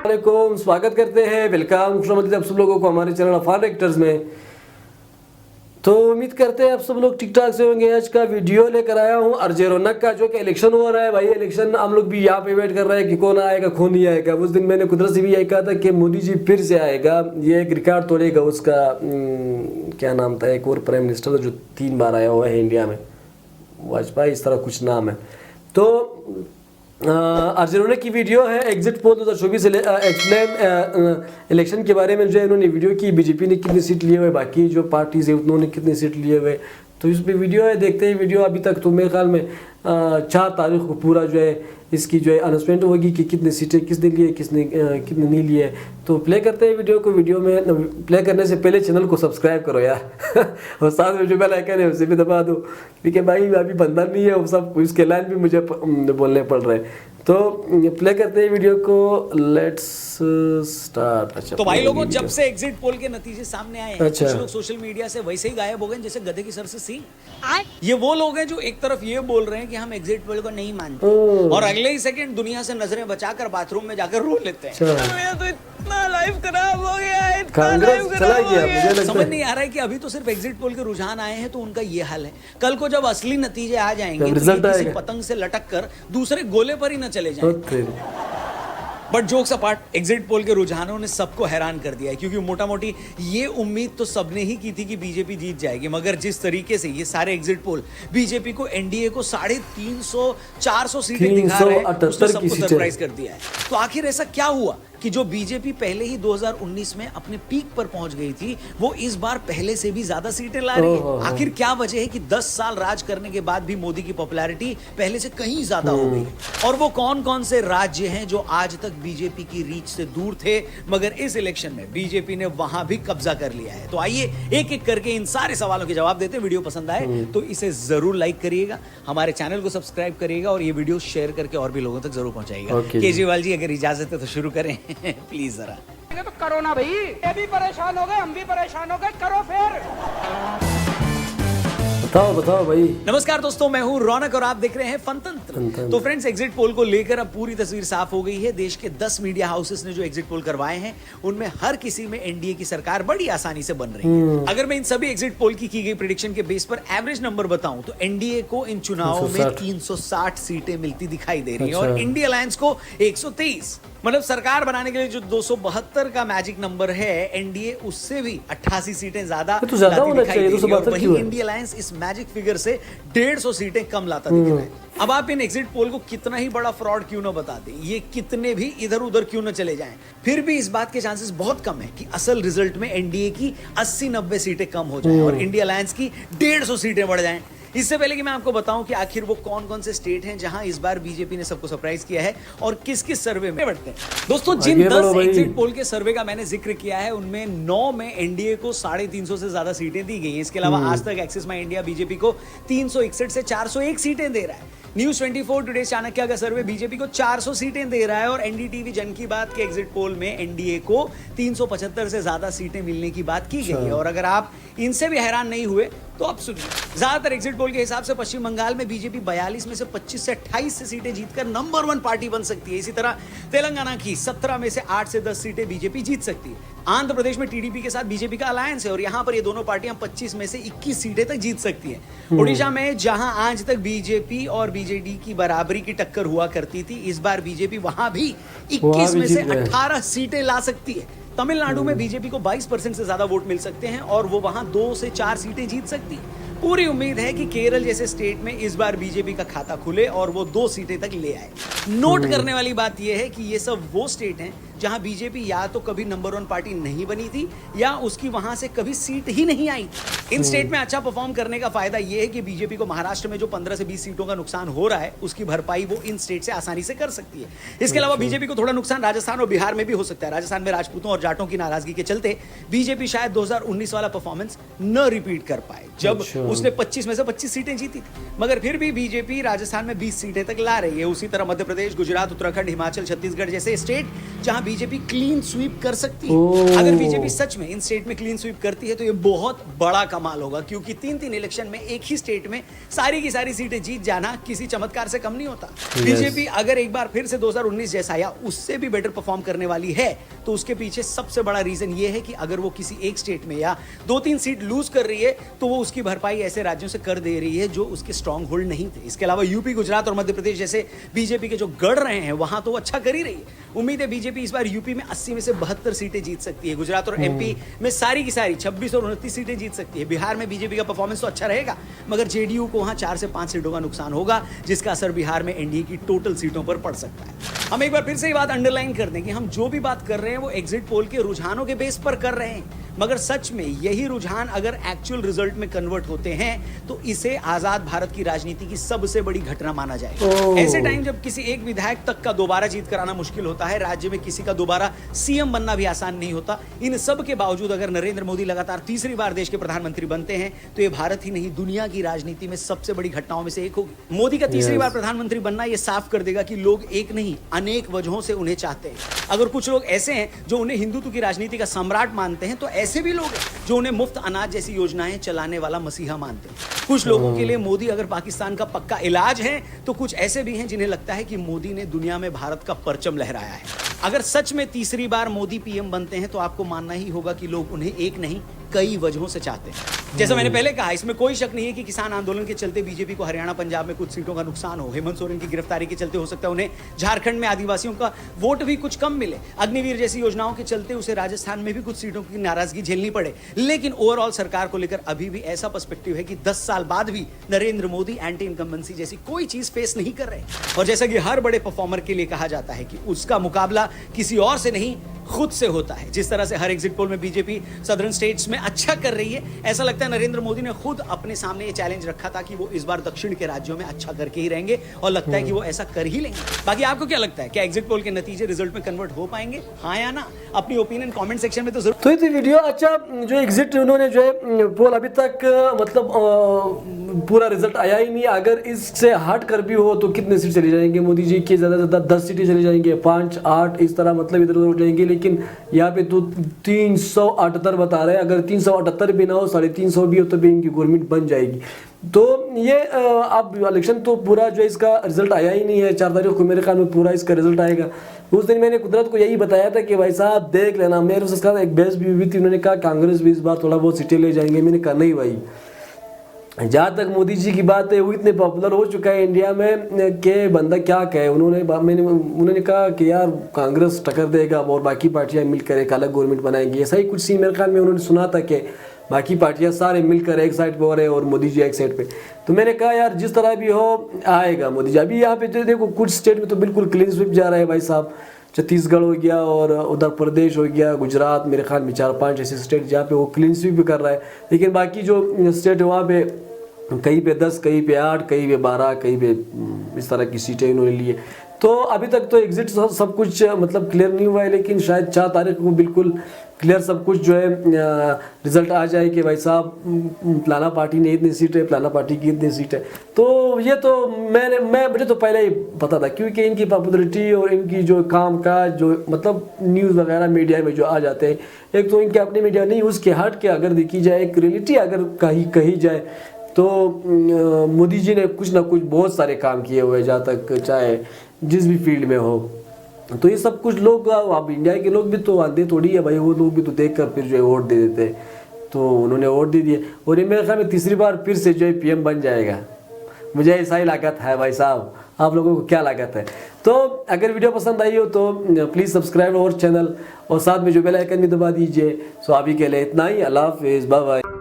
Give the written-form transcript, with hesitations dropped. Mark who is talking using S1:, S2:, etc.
S1: वालेकुम, स्वागत करते हैं, वेलकम खुशामदीद आप सब लोगों को हमारे चैनल अफान एक्टर्स में। तो उम्मीद करते हैं आप सब लोग ठीक ठाक से होंगे। आज का वीडियो लेकर आया हूँ आरजे रौनक का, जो कि इलेक्शन हो रहा है भाई। इलेक्शन हम लोग भी यहाँ पे वेट कर रहे हैं कि कौन आएगा कौन नहीं आएगा। उस दिन मैंने कुदरत से भी यही कहा था कि मोदी जी फिर से आएगा, ये एक रिकॉर्ड तोड़ेगा उसका। क्या नाम था, एक और प्राइम मिनिस्टर जो 3 बार आया हुआ है इंडिया में, वाजपेयी इस तरह कुछ नाम है। तो आरजे रौनक की वीडियो है एग्जिट पोल 2024 एक्सप्लेन इलेक्शन के बारे में, जो है इन्होंने वीडियो की। बीजेपी ने कितनी सीट लिए हुए, बाकी जो पार्टीज है उन्होंने कितनी सीट लिए हुए, तो इस पर वीडियो है, देखते हैं वीडियो। अभी तक तो मेरे ख्याल में 4 तारीख को पूरा जो है इसकी जो है अनाउंसमेंट होगी कि कितनी सीटें किसने लिए कितने नहीं लिए। तो प्ले करते हैं वीडियो को। वीडियो में प्ले करने से पहले चैनल को सब्सक्राइब करो यार और साथ में जो बेल आइकन है उसे भी दबा दो, क्योंकि भाई अभी बंदा नहीं है, वो सब इसके लाइन भी मुझे बोलने पड़ रहे हैं। तो प्ले करते हैं वीडियो को, लेट्स स्टार्ट। अच्छा,
S2: तो भाई लोगों, जब से एग्जिट पोल के नतीजे सामने आए हैं,
S1: अच्छा,
S2: कुछ लोग सोशल मीडिया से वैसे ही गायब हो गए जैसे गधे की सर से सींग। ये वो लोग हैं जो एक तरफ ये बोल रहे हैं कि हम एग्जिट पोल को नहीं मानते, और अगले ही सेकंड दुनिया से नजरें बचाकर बाथरूम में जाकर रो लेते हैं। मेरा तो इतना लाइफ खराब हो गया, इतना लाइफ खराब हो गया। समझ नहीं आ रहा है कि अभी तो सिर्फ एग्जिट पोल के रुझान आए हैं तो उनका ये हाल है। कल को जब असली नतीजे आ जाएंगे तो ये किसी पतंग से लटक कर दूसरे गोले पर ही न चले जाएंगे। But jokes apart, exit poll के रुझानों ने सबको हैरान कर दिया है, क्योंकि मोटा मोटी ये उम्मीद तो सबने ही की थी कि बीजेपी जीत जाएगी। मगर जिस तरीके से ये सारे एग्जिट पोल बीजेपी को, एनडीए को 350-400 सीटें दिखा रहे हैं, उसने सबको सरप्राइज कर दिया है। तो आखिर ऐसा क्या हुआ कि जो बीजेपी पहले ही 2019 में अपने पीक पर पहुंच गई थी, वो इस बार पहले से भी ज्यादा सीटें ला रही है? आखिर क्या वजह है कि 10 साल राज करने के बाद भी मोदी की पॉपुलैरिटी पहले से कहीं ज्यादा हो गई? और वो कौन कौन से राज्य हैं जो आज तक बीजेपी की रीच से दूर थे, मगर इस इलेक्शन में बीजेपी ने वहां भी कब्जा कर लिया है? तो आइए एक एक करके इन सारे सवालों के जवाब देते हैं। वीडियो पसंद आए तो इसे जरूर लाइक करिएगा, हमारे चैनल को सब्सक्राइब करिएगा, और ये वीडियो शेयर करके और भी लोगों तक जरूर पहुंचाइएगा। केजरीवाल जी, अगर इजाजत है तो शुरू करें प्लीज जरा।
S3: तो करो ना भाई, ये भी परेशान हो गए, हम भी परेशान हो गए, करो फिर।
S1: बताओ भाई।
S2: नमस्कार दोस्तों, मैं हूं रौनक और आप देख रहे हैं फनतंत्र। तो फ्रेंड्स, एग्जिट पोल को लेकर अब पूरी तस्वीर साफ हो गई है। देश के 10 मीडिया हाउसेस ने जो एग्जिट पोल करवाए हैं, उनमें हर किसी में एनडीए की सरकार बड़ी आसानी से बन रही है। अगर मैं इन सभी एग्जिट पोल की गई प्रेडिक्शन के बेस पर एवरेज नंबर बताऊं तो एनडीए को इन चुनावों में 360 सीटें मिलती दिखाई दे रही है, और इंडिया अलायंस को 123। मतलब सरकार बनाने के लिए जो 272 का मैजिक नंबर है, एनडीए उससे भी 88 सीटें ज्यादा
S1: तो ज्यादा होना चाहिए।
S2: वहीं इंडिया अलायंस इस मैजिक फिगर से 150 सीटें कम लाता दिख रहा है। अब आप इन एग्जिट पोल को कितना ही बड़ा फ्रॉड क्यों ना बता दें, ये कितने भी इधर उधर क्यों ना चले जाएं, फिर भी इस बात के चांसेस बहुत कम है कि असल रिजल्ट में एनडीए की 80-90 सीटें कम हो जाएं और इंडिया अलायंस की 150 सीटें बढ़ जाएं। इससे पहले कि मैं आपको बताऊं कि आखिर वो कौन कौन से स्टेट हैं जहां इस बार बीजेपी ने सबको सरप्राइज किया है और किस किस सर्वे में बढ़ते हैं। दोस्तों, जिन 10 एग्जिट पोल के सर्वे का मैंने जिक्र किया है, उनमें 9 में एनडीए को 350 से ज्यादा सीटें दी गई हैं। इसके अलावा आज तक एक्सिस माई इंडिया बीजेपी को 361 से 401 सीटें दे रहा है। न्यूज 24 टुडे चाणक्य का सर्वे बीजेपी को 400 सीटें दे रहा है, और एनडीटीवी जन की बात के एग्जिट पोल में एनडीए को 375 से ज्यादा सीटें मिलने की बात की गई है। और अगर आप इनसे भी हैरान नहीं हुए तो अब सुनिए। ज्यादातर एग्जिट पोल के हिसाब से पश्चिम बंगाल में बीजेपी 42 में से 25 से 28 से सीटें जीतकर नंबर 1 पार्टी बन सकती है। इसी तरह तेलंगाना की 17 में से 8 से 10 सीटें बीजेपी जीत सकती है। आंध्र प्रदेश में टीडीपी के साथ बीजेपी का अलायंस है, और यहां पर ये दोनों पार्टियां 25 में से 21 सीटें तक जीत सकती हैं। ओडिशा में जहां आज तक बीजेपी और बीजेडी की बराबरी की टक्कर हुआ करती थी, इस बार बीजेपी वहां भी 21 में से 18 सीटें ला सकती है। तमिलनाडु में बीजेपी को 22% से ज्यादा वोट मिल सकते हैं, और वो वहां 2 से 4 सीटें जीत सकती है। पूरी उम्मीद है कि केरल जैसे स्टेट में इस बार बीजेपी का खाता खुले और वो 2 सीटें तक ले आए। नोट करने वाली बात यह है कि ये सब वो स्टेट हैं जहां बीजेपी या तो कभी नंबर 1 पार्टी नहीं बनी थी, या उसकी वहां से कभी सीट ही नहीं आई। इन स्टेट में अच्छा परफॉर्म करने का फायदा यह है कि बीजेपी को महाराष्ट्र में जो 15 से 20 सीटों का नुकसान हो रहा है, उसकी भरपाई वो इन स्टेट से आसानी से कर सकती है। इसके अलावा बीजेपी को थोड़ा नुकसान राजस्थान और बिहार में भी हो सकता है। राजस्थान में राजपूतों और जाटों की नाराजगी के चलते बीजेपी शायद 2019 वाला परफॉर्मेंस न रिपीट कर पाए, जब उसने 25 में से 25 सीटें जीती थी। मगर फिर भी बीजेपी राजस्थान में 20 सीटें तक ला रही है। उसी तरह मध्य प्रदेश, गुजरात, उत्तराखंड, हिमाचल, छत्तीसगढ़ जैसे स्टेट जहां बीजेपी क्लीन स्वीप कर सकती
S1: ओह।
S2: है। अगर बीजेपी सच में इन स्टेट में क्लीन स्वीप करती है तो ये बहुत बड़ा कमाल होगा, क्योंकि 3-3 इलेक्शन में एक ही स्टेट में सारी की सारी सीटें जीत जाना किसी चमत्कार से कम नहीं होता। बीजेपी अगर एक बार फिर से 2019 जैसा या उससे भी बेटर परफॉर्म करने वाली है तो उसके पीछे सबसे बड़ा रीजन ये है कि अगर वो किसी एक स्टेट में या 2-3 सीट लूज कर रही है तो वो उसकी भरपाई ऐसे राज्यों से कर दे रही है जो उसके स्ट्रॉन्ग होल्ड नहीं थे। इसके अलावा यूपी, गुजरात और मध्य प्रदेश जैसे बीजेपी के जो गढ़ रहे हैं वहां तो वो अच्छा कर ही रही है। उम्मीद है बीजेपी इस बार यूपी में 80 में से 72 सीटें जीत सकती है। गुजरात और एमपी में सारी की सारी 26 और 29 सीटें जीत सकती है। बिहार में बीजेपी का परफॉर्मेंस तो अच्छा रहेगा, मगर जेडीयू को वहां 4 से 5 सीटों का नुकसान होगा, जिसका असर बिहार में एनडीए की टोटल सीटों पर पड़ सकता है। हम एक बार फिर से ये बात अंडरलाइन कर दें कि हम जो भी बात कर रहे हैं वो एग्जिट पोल के रुझानों के बेस पर कर रहे हैं, मगर सच में यही रुझान अगर एक्चुअल रिजल्ट में कन्वर्ट होते हैं तो इसे आजाद भारत की राजनीति की सबसे बड़ी घटना माना जाएगा। ऐसे टाइम जब किसी एक विधायक तक का दोबारा जीत कराना मुश्किल होता है, राज्य में किसी का दोबारा सीएम बनना भी आसान नहीं होता, इन सब के बावजूद अगर नरेंद्र मोदी लगातार तीसरी बार देश के प्रधानमंत्री बनते हैं तो ये भारत ही नहीं दुनिया की राजनीति में सबसे बड़ी घटनाओं में से एक होगी। मोदी का तीसरी बार प्रधानमंत्री बनना यह साफ कर देगा कि लोग एक नहीं अनेक वजहों से उन्हें चाहते हैं। अगर कुछ लोग ऐसे हैं जो उन्हें हिंदुत्व की राजनीति का सम्राट मानते हैं तो ऐसे भी लोग हैं जो उन्हें मुफ्त अनाज जैसी योजनाएं चलाने वाला मसीहा मानते हैं। कुछ लोगों के लिए मोदी अगर पाकिस्तान का पक्का इलाज है तो कुछ ऐसे भी हैं जिन्हें लगता है कि मोदी ने दुनिया में भारत का परचम लहराया है। अगर सच में तीसरी बार मोदी पीएम बनते हैं तो आपको मानना ही होगा कि लोग उन्हें एक नहीं कई वजहों से चाहते हैं। जैसा मैंने पहले कहा, इसमें कोई शक नहीं है कि किसान आंदोलन के चलते बीजेपी को हरियाणा, पंजाब में कुछ सीटों का नुकसान हो। हेमंत सोरेन की गिरफ्तारी के चलते हो सकता है उन्हें झारखंड में आदिवासियों का वोट भी कुछ कम मिले। अग्निवीर जैसी योजनाओं के चलते उसे राजस्थान में भी कुछ सीटों की नाराजगी झेलनी पड़े। लेकिन ओवरऑल सरकार को लेकर अभी भी ऐसा पर्सपेक्टिव है कि 10 साल बाद भी नरेंद्र मोदी एंटी इनकम्बेंसी जैसी कोई चीज फेस नहीं कर रहे। और जैसा कि हर बड़े परफॉर्मर के लिए कहा जाता है कि उसका मुकाबला किसी और से नहीं खुद से होता है। जिस तरह से हर एग्जिट पोल में बीजेपी सदर्न स्टेट्स में अच्छा कर रही है, ऐसा लगता है नरेंद्र मोदी ने खुद अपने सामने ये चैलेंज रखा था कि वो इस बार दक्षिण के राज्यों में अच्छा करके ही रहेंगे, और लगता है कि वो ऐसा कर ही लेंगे। बाकी आपको क्या लगता है, क्या एग्जिट पोल के नतीजे रिजल्ट में कन्वर्ट हो पाएंगे, हाँ या ना? अपनी ओपिनियन कमेंट सेक्शन में तो जरूर।
S1: तो ये थी वीडियो। अच्छा, जो एग्जिट उन्होंने जो है पोल अभी तक मतलब पूरा रिजल्ट आया ही नहीं। अगर इससे हट कर भी हो तो कितने सीट चली जाएंगे मोदी जी की? ज़्यादा से ज़्यादा 10 सीटें चली जाएंगे, 5, 8 इस तरह मतलब इधर उधर हो जाएंगे। लेकिन यहाँ पे तो 378 बता रहे हैं। अगर 378 भी ना हो, 350 भी हो तो भी इनकी गवर्नमेंट बन जाएगी। तो ये अब इलेक्शन तो पूरा जो है इसका रिजल्ट आया ही नहीं है। 4 तारीख को मेरे ख्याल में पूरा इसका रिजल्ट आएगा। उस दिन मैंने कुदरत को यही बताया था कि भाई साहब देख लेना। मेरे उसके एक बहस भी हुई थी, उन्होंने कहा कांग्रेस भी इस बार थोड़ा बहुत सीटें ले जाएंगे। मैंने कहा नहीं भाई, जहाँ तक मोदी जी की बात है वो इतने पॉपुलर हो चुका है इंडिया में कि बंदा क्या कहे। उन्होंने कहा कि यार कांग्रेस टक्कर देगा और बाकी पार्टियां मिलकर एक अलग गवर्नमेंट बनाएंगी। ऐसा ही कुछ सी मेरे ख्याल में उन्होंने सुना था कि बाकी पार्टियां सारे मिलकर एक साइड पे हो रहे हैं और मोदी जी एक साइड पे। तो मैंने कहा यार जिस तरह भी हो आएगा मोदी जी। अभी यहाँ पे जो देखो कुछ स्टेट में तो बिल्कुल क्लीन स्वीप जा रहा है भाई साहब। छत्तीसगढ़ हो गया और उत्तर प्रदेश हो गया, गुजरात, मेरे ख्याल में 4-5 ऐसे स्टेट जहाँ पे वो क्लीन स्वीप भी कर रहा है। लेकिन बाकी जो स्टेट है वहाँ पे कहीं पे 10, कहीं पे 8, कहीं पे 12, कहीं पे इस तरह की सीटें इन्होंने ली है। तो अभी तक तो एग्जिट सब कुछ मतलब क्लियर नहीं हुआ है, लेकिन शायद 4 तारीख को बिल्कुल क्लियर सब कुछ जो है रिजल्ट आ जाए कि भाई साहब फलाना पार्टी ने इतनी सीट है, फलाना पार्टी की इतनी सीट है। तो ये तो मुझे तो पहले ही पता था, क्योंकि इनकी पॉपुलरिटी और इनकी जो काम काज जो मतलब न्यूज़ वगैरह मीडिया में जो आ जाते हैं, एक तो इनके अपने मीडिया नहीं, उसके हट के अगर देखी जाए, एक रियलिटी अगर कही जाए तो मोदी जी ने कुछ ना कुछ बहुत सारे काम किए हुए, जहाँ तक चाहे जिस भी फील्ड में हो। तो ये सब कुछ लोग, अब इंडिया के लोग भी तो आंधे थोड़ी है भाई, वो लोग भी तो देख कर फिर जो है वोट दे देते हैं। तो उन्होंने वोट दे दिए और ये मेरे ख्याल में तीसरी बार फिर से जो है पीएम बन जाएगा। मुझे ऐसा ही लागत है भाई साहब, आप लोगों को क्या लागत है? तो अगर वीडियो पसंद आई हो तो प्लीज़ सब्सक्राइब और चैनल और साथ में जो बेल आइकन भी दबा दीजिए। सो अभी के लिए इतना ही, अल्लाह हाफिज़, बाय बाय।